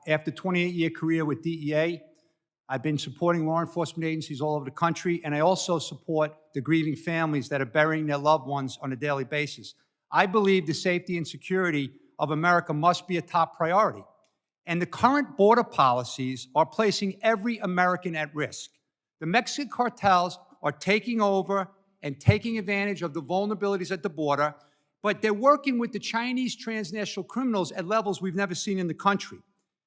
After a 28-year career with DEA, I've been supporting law enforcement agencies all over the country, and I also support the grieving families that are burying their loved ones on a daily basis. I believe the safety and security of America must be a top priority. And the current border policies are placing every American at risk. The Mexican cartels are taking over and taking advantage of the vulnerabilities at the border, but they're working with the Chinese transnational criminals at levels we've never seen in the country.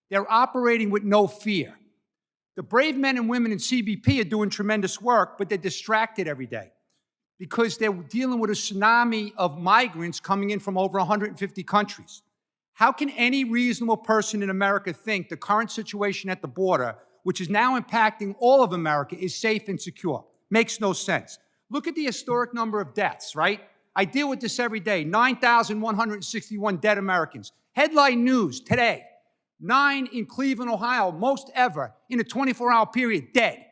They're operating with no fear. The brave men and women in CBP are doing tremendous work, but they're distracted every day because they're dealing with a tsunami of migrants coming in from over 150 countries. How can any reasonable person in America think the current situation at the border, which is now impacting all of America, is safe and secure? Makes no sense. Look at the historic number of deaths, right? I deal with this every day, 9,161 dead Americans. Headline news today, 9 in Cleveland, Ohio, most ever in a 24-hour period, dead.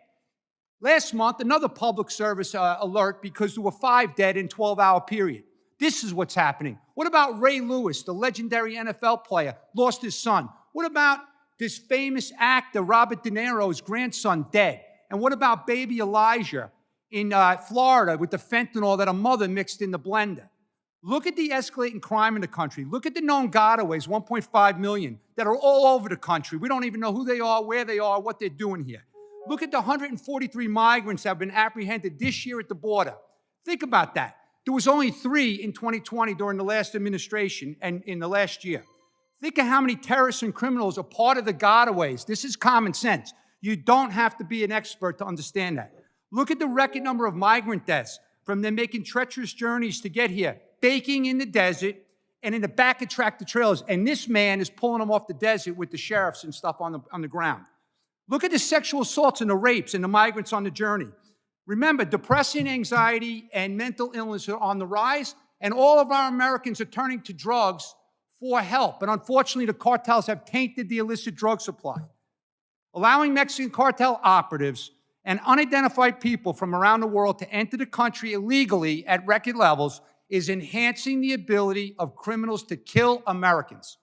Last month, another public service alert because there were 5 dead in a 12-hour period. This is what's happening. What about Ray Lewis, the legendary NFL player, lost his son? What about this famous actor, Robert De Niro's grandson, dead? And what about baby Elijah in Florida with the fentanyl that a mother mixed in the blender? Look at the escalating crime in the country. Look at the known gotaways, 1.5 million, that are all over the country. We don't even know who they are, where they are, what they're doing here. Look at the 143 migrants that have been apprehended this year at the border. Think about that. There was only 3 in 2020 during the last administration and in the last year. Think of how many terrorists and criminals are part of the gotaways. This is common sense. You don't have to be an expert to understand that. Look at the record number of migrant deaths from them making treacherous journeys to get here, baking in the desert and in the back of tractor trailers. And this man is pulling them off the desert with the sheriffs and stuff on the ground. Look at the sexual assaults and the rapes and the migrants on the journey. Remember, depression, anxiety, and mental illness are on the rise, and all of our Americans are turning to drugs for help. And unfortunately, the cartels have tainted the illicit drug supply. Allowing Mexican cartel operatives and unidentified people from around the world to enter the country illegally at record levels is enhancing the ability of criminals to kill Americans.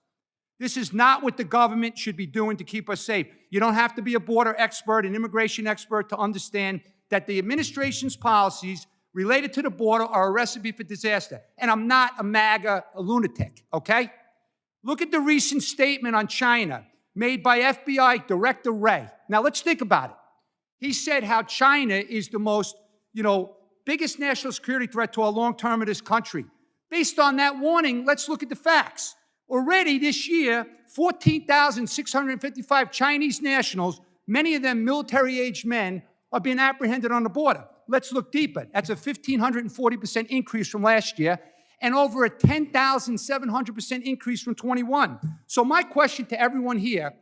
This is not what the government should be doing to keep us safe. You don't have to be a border expert, an immigration expert to understand that the administration's policies related to the border are a recipe for disaster. And I'm not a MAGA lunatic, okay? Look at the recent statement on China made by FBI Director Wray. Now let's think about it. He said how China is the most, biggest national security threat to our long term of this country. Based on that warning, let's look at the facts. Already this year, 14,655 Chinese nationals, many of them military-aged men, are being apprehended on the border. Let's look deeper. That's a 1,540% increase from last year and over a 10,700% increase from 21. So my question to everyone here,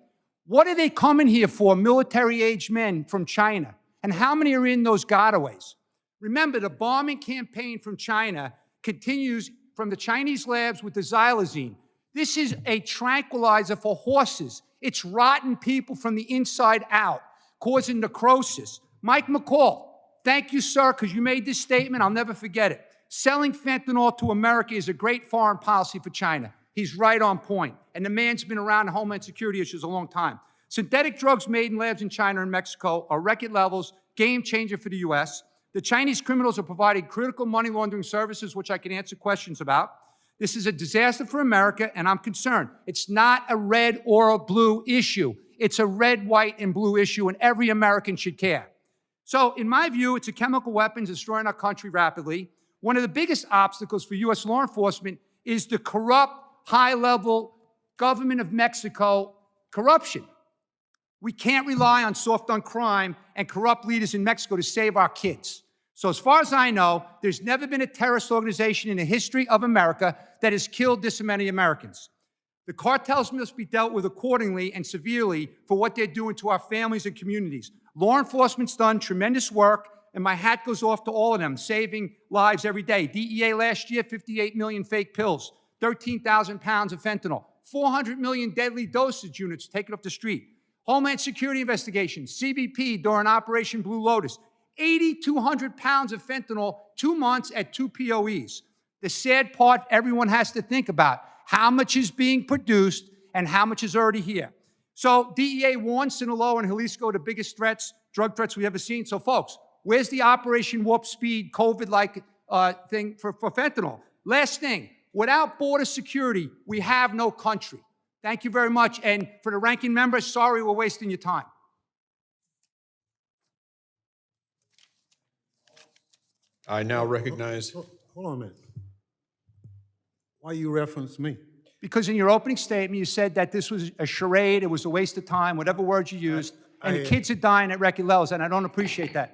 what are they coming here for, military-aged men from China? And how many are in those gotaways? Remember, the bombing campaign from China continues from the Chinese labs with the xylazine. This is a tranquilizer for horses. It's rotten people from the inside out, causing necrosis. Mike McCall, thank you, sir, because you made this statement. I'll never forget it. Selling fentanyl to America is a great foreign policy for China. He's right on point. And the man's been around Homeland Security issues a long time. Synthetic drugs made in labs in China and Mexico are record levels, game changer for the U.S. The Chinese criminals are providing critical money laundering services, which I can answer questions about. This is a disaster for America, and I'm concerned. It's not a red or a blue issue. It's a red, white, and blue issue, and every American should care. So, in my view, it's a chemical weapon destroying our country rapidly. One of the biggest obstacles for U.S. law enforcement is the corrupt, high-level government of Mexico corruption. We can't rely on soft on crime and corrupt leaders in Mexico to save our kids. So as far as I know, there's never been a terrorist organization in the history of America that has killed this many Americans. The cartels must be dealt with accordingly and severely for what they're doing to our families and communities. Law enforcement's done tremendous work, and my hat goes off to all of them, saving lives every day. DEA last year, 58 million fake pills, 13,000 pounds of fentanyl, 400 million deadly dosage units taken off the street. Homeland Security investigations, CBP during Operation Blue Lotus, 8,200 pounds of fentanyl, 2 months at 2 POEs. The sad part everyone has to think about, how much is being produced and how much is already here. So DEA warns Sinaloa and Jalisco the biggest threats, drug threats we've ever seen. So folks, where's the Operation Warp Speed COVID-like thing for fentanyl? Last thing, without border security, we have no country. Thank you very much. And for the ranking member, sorry we're wasting your time. I now recognize. Hold on a minute. Why you reference me? Because in your opening statement, you said that this was a charade, it was a waste of time, whatever words you used, and the kids are dying at record levels, and I don't appreciate that.